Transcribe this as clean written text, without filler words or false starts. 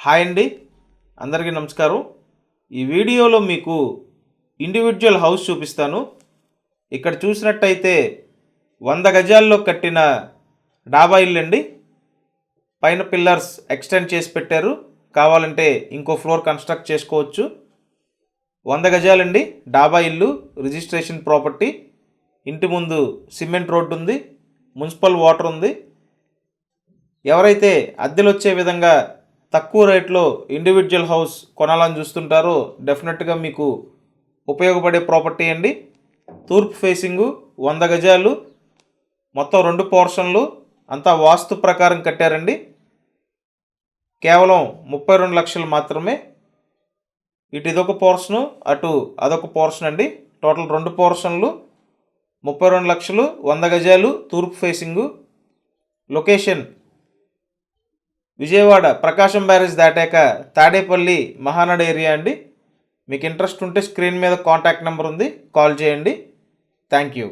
Hi అండి, అందరికీ నమస్కారం. ఈ వీడియోలో మీకు ఇండివిజువల్ హౌస్ చూపిస్తాను. ఇక్కడ చూసినట్టయితే 100 గజాల్లో కట్టిన డాబా ఇల్లు అండి. పైన పిల్లర్స్ ఎక్స్టెండ్ చేసి పెట్టారు, కావాలంటే ఇంకో ఫ్లోర్ కన్స్ట్రక్ట్ చేసుకోవచ్చు. 100 గజాలండి డాబా ఇల్లు, రిజిస్ట్రేషన్ ప్రాపర్టీ. ఇంటి ముందు సిమెంట్ రోడ్డు ఉంది, మున్సిపల్ వాటర్ ఉంది. ఎవరైతే అద్దెలు వచ్చే విధంగా తక్కువ రేట్లో ఇండివిజువల్ హౌస్ కొనాలని చూస్తుంటారో డెఫినెట్గా మీకు ఉపయోగపడే ప్రాపర్టీ అండి. తూర్పు ఫేసింగు, 100 గజాలు, మొత్తం 2 పోర్షన్లు, అంతా వాస్తు ప్రకారం కట్టారండి. కేవలం 32 లక్షలు మాత్రమే. ఇటు ఇదొక పోర్షను, అటు అదొక పోర్షన్ అండి. టోటల్ 2 పోర్షన్లు, 32 లక్షలు, 100 గజాలు, తూర్పు ఫేసింగు. లొకేషన్ విజయవాడ ప్రకాశం బ్యారేజ్ దాటాక తాడేపల్లి మహానాడు ఏరియా అండి. మీకు ఇంట్రెస్ట్ ఉంటే స్క్రీన్ మీద కాంటాక్ట్ నెంబర్ ఉంది, కాల్ చేయండి. Thank you.